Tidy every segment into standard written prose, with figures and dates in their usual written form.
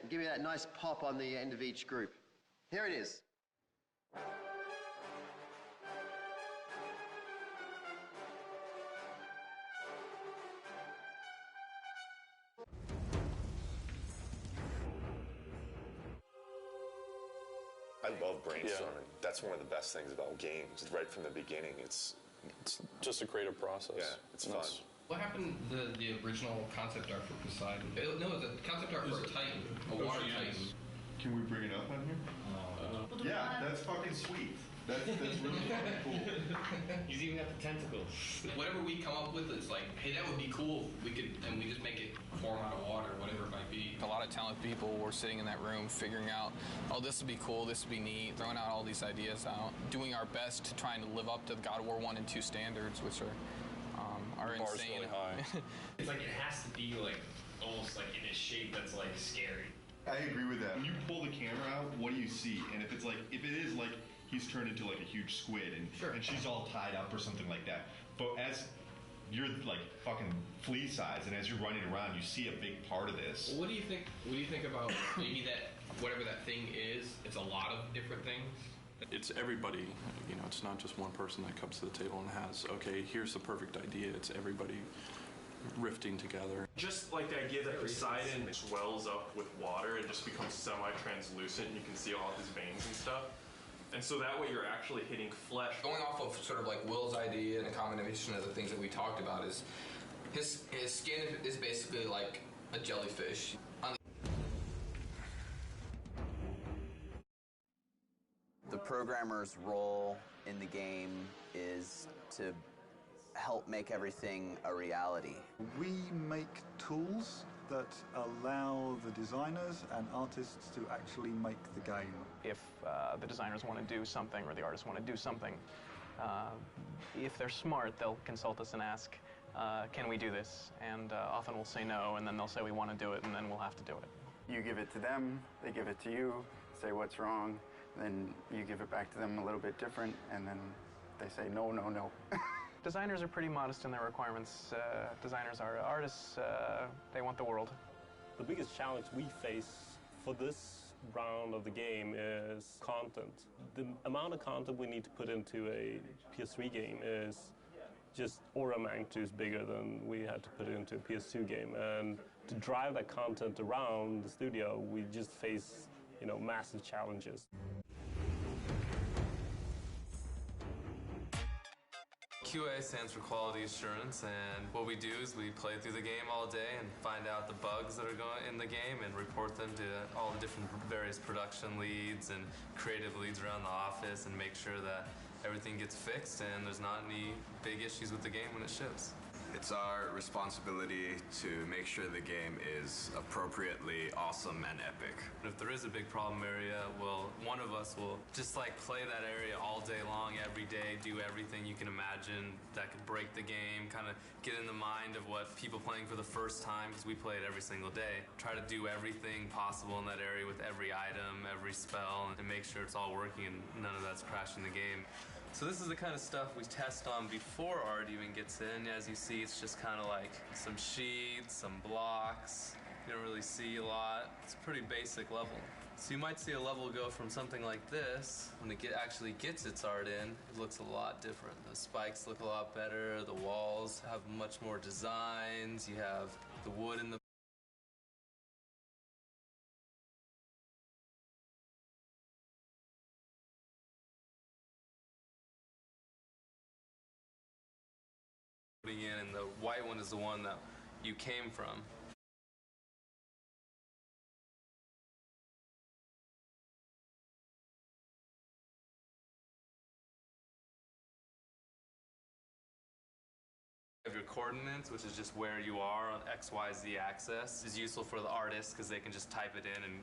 and give me that nice pop on the end of each group. Here it is. I love brainstorming. Yeah. That's one of the best things about games. Right from the beginning, it's just a creative process. Yeah, it's fun. What happened to the original concept art for Poseidon? No, the concept art for Titan, a water Titan. Can we bring it up on here? Yeah, that's fucking sweet. That's really fucking cool. He's even got the tentacles. Whatever we come up with, it's like, hey, that would be cool. We could, and we just make it form out of water, whatever it might be. A lot of talented people were sitting in that room figuring out, oh, this would be cool, this would be neat, throwing out all these ideas out, doing our best to trying to live up to the God of War 1 and 2 standards, which are insane. Really high. It's like it has to be like almost like in a shape that's like scary. I agree with that. When you pull the camera out, what do you see? And if it is like he's turned into like a huge squid and she's all tied up or something like that. But as you're like fucking flea size, and as you're running around, you see a big part of this. Well, what do you think about maybe that whatever that thing is? It's a lot of different things. It's everybody, you know, it's not just one person that comes to the table and has, okay, here's the perfect idea. It's everybody rifting together. Just like the idea that Poseidon swells up with water and just becomes semi-translucent and you can see all his veins and stuff. And so that way you're actually hitting flesh. Going off of sort of like Will's idea and a combination of the things that we talked about is his skin is basically like a jellyfish. The programmer's role in the game is to help make everything a reality. We make tools that allow the designers and artists to actually make the game. If the designers want to do something or the artists want to do something, if they're smart, they'll consult us and ask, can we do this? And often we'll say no, and then they'll say we want to do it, and then we'll have to do it. You give it to them, they give it to you, say what's wrong, then you give it back to them a little bit different, and then they say no, no, no. Designers are pretty modest in their requirements. Designers are artists. They want the world. The biggest challenge we face for this round of the game is content. The amount of content we need to put into a PS3 game is just order of magnitude bigger than we had to put into a PS2 game. And to drive that content around the studio, we just face, you know, massive challenges. QA stands for quality assurance, and what we do is we play through the game all day and find out the bugs that are going in the game and report them to all the different various production leads and creative leads around the office and make sure that everything gets fixed and there's not any big issues with the game when it ships. It's our responsibility to make sure the game is appropriately awesome and epic. If there is a big problem area, well, one of us will just like play that area all day long, every day, do everything you can imagine that could break the game, kind of get in the mind of what people playing for the first time, because we play it every single day. Try to do everything possible in that area with every item, every spell, and make sure it's all working and none of that's crashing the game. So this is the kind of stuff we test on before art even gets in. As you see, it's just kind of like some sheets, some blocks. You don't really see a lot. It's a pretty basic level. So you might see a level go from something like this, when it actually gets its art in, it looks a lot different. The spikes look a lot better, the walls have much more designs, you have the wood in the in, and the white one is the one that you came from. You have your coordinates, which is just where you are on X, Y, Z axis. This is useful for the artists because they can just type it in and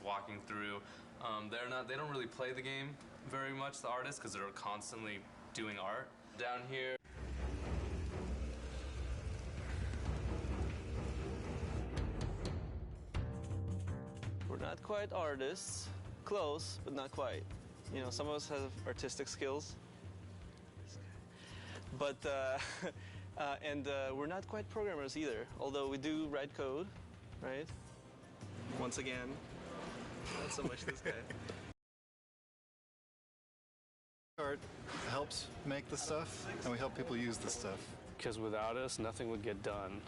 walking through. They don't really play the game very much, the artists, because they're constantly doing art. Down here, We're not quite artists. Close, but not quite. You know, some of us have artistic skills. But, we're not quite programmers either, although we do write code, right? Once again, not so much this guy. Art helps make the stuff, and we help people use the stuff. Because without us, nothing would get done.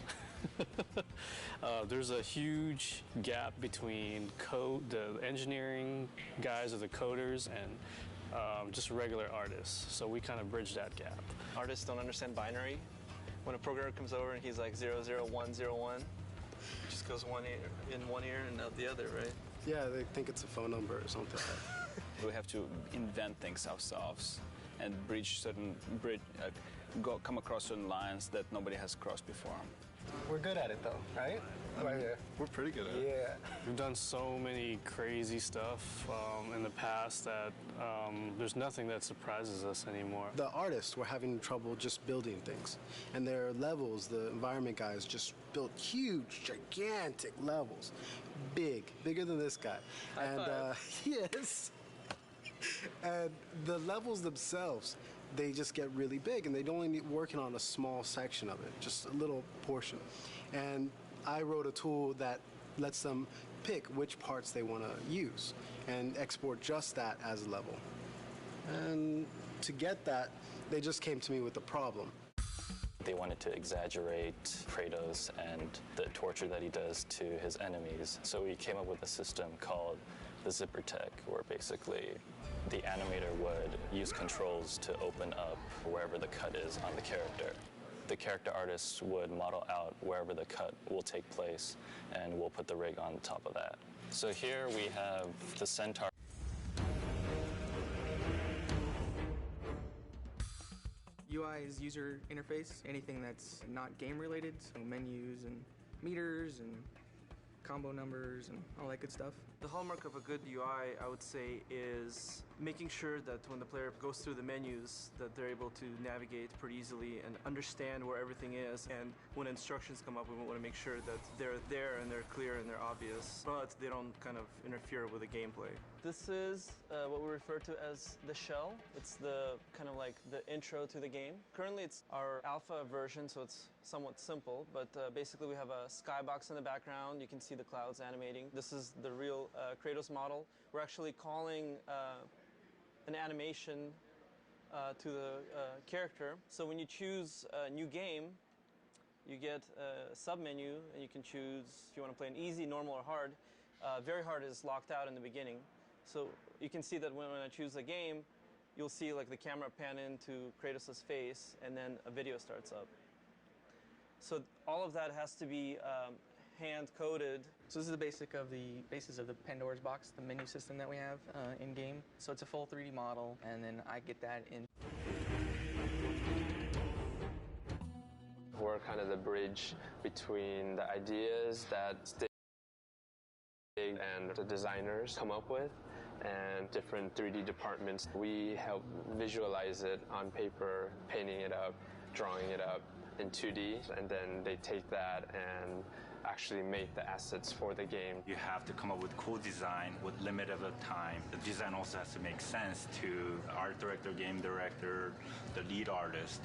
There's a huge gap between the engineering guys or the coders and just regular artists. So we kind of bridge that gap. Artists don't understand binary. When a programmer comes over and he's like 00101, it just goes one ear in one ear and out the other, right? Yeah, they think it's a phone number or something. We have to invent things ourselves and come across certain lines that nobody has crossed before. We're good at it though, right? Right here. We're pretty good at it. Yeah. We've done so many crazy stuff in the past that there's nothing that surprises us anymore. The artists were having trouble just building things. And their levels, the environment guys just built huge, gigantic levels. Bigger than this guy. Yes. And the levels themselves, they just get really big, and they'd only need working on a small section of it, just a little portion. And I wrote a tool that lets them pick which parts they want to use and export just that as a level. And to get that, they just came to me with a problem. They wanted to exaggerate Kratos and the torture that he does to his enemies. So we came up with a system called the zipper tech, where basically the animator would use controls to open up wherever the cut is on the character. The character artists would model out wherever the cut will take place, and we'll put the rig on top of that. So here we have the Centaur. UI is user interface, anything that's not game related, so menus and meters and combo numbers and all that good stuff. The hallmark of a good UI, I would say, is making sure that when the player goes through the menus, that they're able to navigate pretty easily and understand where everything is. And when instructions come up, we want to make sure that they're there and they're clear and they're obvious, but they don't kind of interfere with the gameplay. This is what we refer to as the shell. It's the kind of like the intro to the game. Currently, it's our alpha version, so it's somewhat simple, but basically we have a skybox in the background. You can see the clouds animating. This is the real Kratos model. We're actually calling an animation to the character. So when you choose a new game, you get a sub-menu, and you can choose if you want to play an easy, normal, or hard. Very hard is locked out in the beginning. So you can see that when I choose a game, you'll see like the camera pan into Kratos' face, and then a video starts up. So all of that has to be hand-coded. So this is the basis of the Pandora's box, the menu system that we have in-game. So it's a full 3D model, and then I get that in. We're kind of the bridge between the ideas that Stig and the designers come up with and different 3D departments. We help visualize it on paper, painting it up, drawing it up in 2D, and then they take that and actually make the assets for the game. You have to come up with cool design with limited time. The design also has to make sense to art director, game director, the lead artist.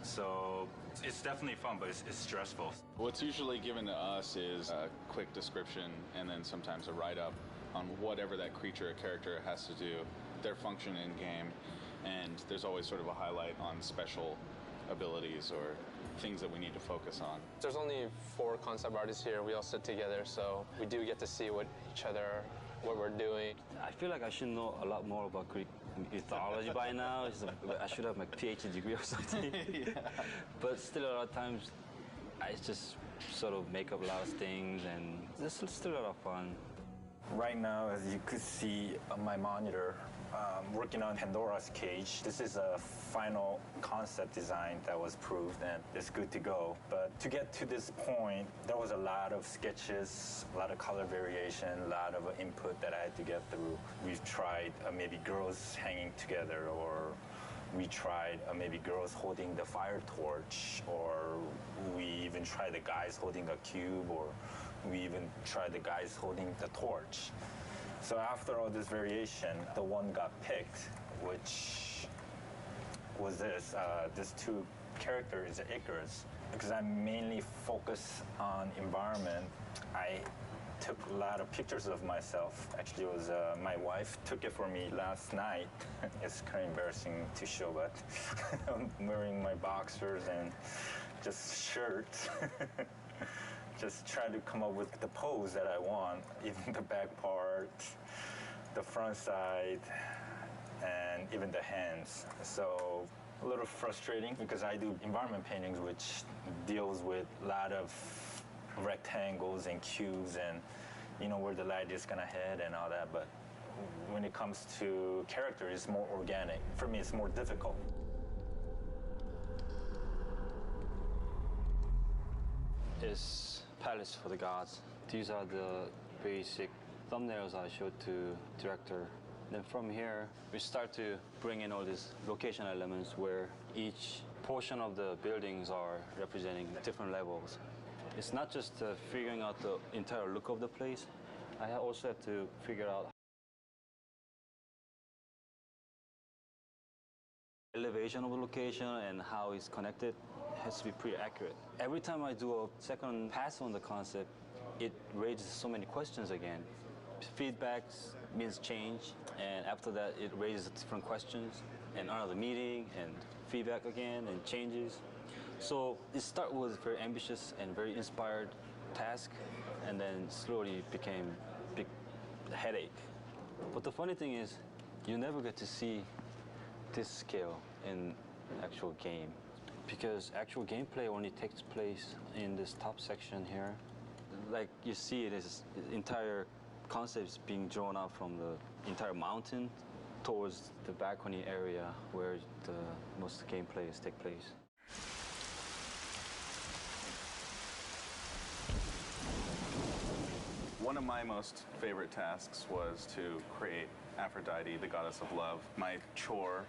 So it's definitely fun, but it's stressful. What's usually given to us is a quick description and then sometimes a write-up on whatever that creature or character has to do, their function in game, and there's always sort of a highlight on special abilities or things that we need to focus on. There's only 4 concept artists here. We all sit together, so we do get to see what we're doing. I feel like I should know a lot more about Greek mythology by now. I should have my PhD degree or something. Yeah. But still, a lot of times, I just sort of make up a lot of things, and it's still a lot of fun. Right now, as you could see on my monitor, working on Pandora's Cage. This is a final concept design that was proved, and it's good to go. But to get to this point, there was a lot of sketches, a lot of color variation, a lot of input that I had to get through. We've tried maybe girls hanging together, or we tried maybe girls holding the fire torch, or we even tried the guys holding a cube, or We even tried the guys holding the torch. So after all this variation, the one got picked, which was this two characters, Icarus. Because I mainly focus on environment, I took a lot of pictures of myself. Actually, it was my wife took it for me last night. It's kind of embarrassing to show, but I'm wearing my boxers and just shirt. Just try to come up with the pose that I want, even the back part, the front side, and even the hands. So a little frustrating because I do environment paintings, which deals with a lot of rectangles and cubes and where the light is gonna head and all that. But when it comes to character, it's more organic. For me, it's more difficult. It's palace for the gods. These are the basic thumbnails I showed to director. Then from here, we start to bring in all these location elements where each portion of the buildings are representing different levels. It's not just figuring out the entire look of the place. I also have to figure out elevation of the location and how it's connected. It has to be pretty accurate. Every time I do a second pass on the concept, it raises so many questions again. Feedbacks means change, and after that it raises different questions, and another meeting, and feedback again, and changes. So it started with very ambitious and very inspired task, and then slowly became big headache. But the funny thing is, you never get to see this scale in actual game, because actual gameplay only takes place in this top section here. Like you see, it is the entire concept is being drawn out from the entire mountain towards the balcony area where the most gameplays take place. One of my most favorite tasks was to create Aphrodite, the goddess of love. My chore,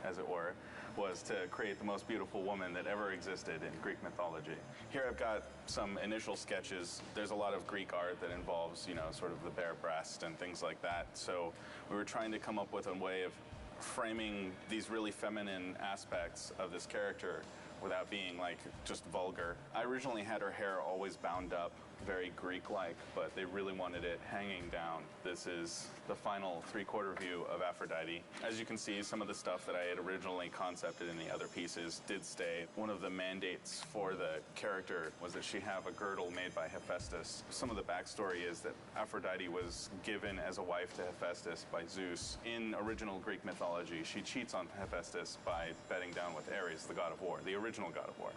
as it were, was to create the most beautiful woman that ever existed in Greek mythology. Here I've got some initial sketches. There's a lot of Greek art that involves, sort of the bare breast and things like that. So we were trying to come up with a way of framing these really feminine aspects of this character without being just vulgar. I originally had her hair always bound up, very Greek-like, but they really wanted it hanging down. This is the final three-quarter view of Aphrodite. As you can see, some of the stuff that I had originally concepted in the other pieces did stay. One of the mandates for the character was that she have a girdle made by Hephaestus. Some of the backstory is that Aphrodite was given as a wife to Hephaestus by Zeus. In original Greek mythology, she cheats on Hephaestus by bedding down with Ares, the god of war, the original god of war.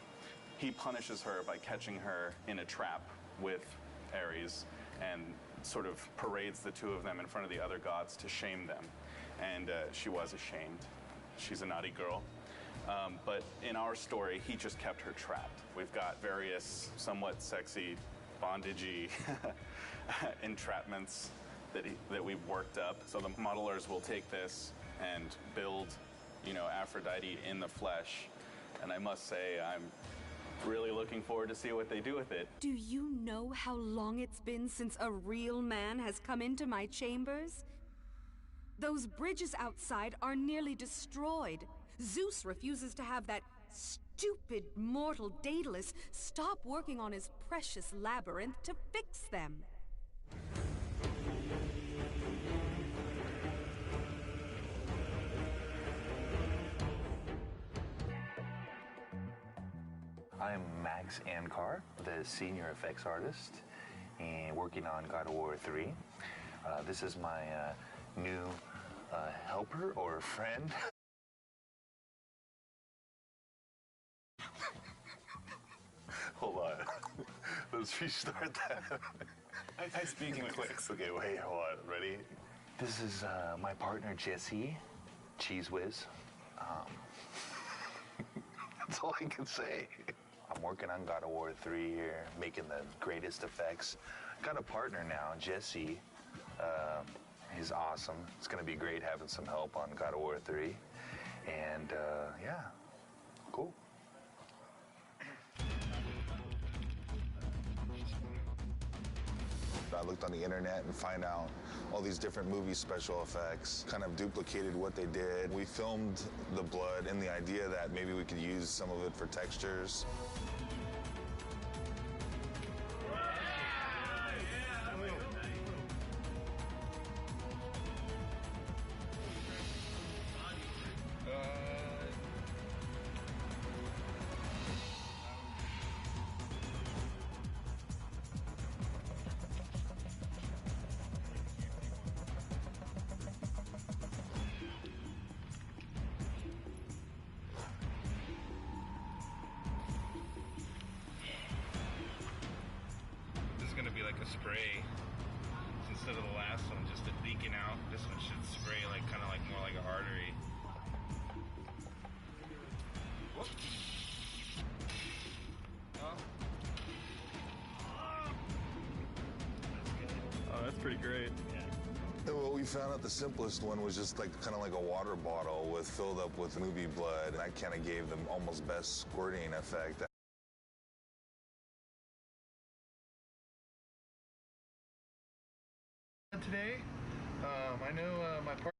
He punishes her by catching her in a trap with Ares and sort of parades the two of them in front of the other gods to shame them. And she was ashamed. She's a naughty girl. But in our story, he just kept her trapped. We've got various somewhat sexy, bondagey entrapments that we've worked up. So the modelers will take this and build, Aphrodite in the flesh. And I must say, I'm really looking forward to see what they do with it. Do you know how long it's been since a real man has come into my chambers? Those bridges outside are nearly destroyed. Zeus refuses to have that stupid mortal Daedalus stop working on his precious labyrinth to fix them. I'm Max Ankar, the senior effects artist, and working on God of War 3. This is my new helper or friend. Hold on. Let's restart that. I speak in clicks. Okay, wait, hold on. Ready? This is my partner, Jesse, Cheese Whiz. That's all I can say. I'm working on God of War 3 here, making the greatest effects. Got a partner now, Jesse. He's awesome. It's going to be great having some help on God of War 3. And yeah, cool. looked on the internet and find out all these different movie special effects, kind of duplicated what they did. We filmed the blood in the idea that maybe we could use some of it for textures. Like a spray instead of the last one just leaking out. This one should spray like kind of like more like an artery. Oh, that's pretty great. And what we found out, the simplest one was just like kind of like a water bottle with filled up with movie blood, and that kind of gave them almost best squirting effect. Today, I know my partner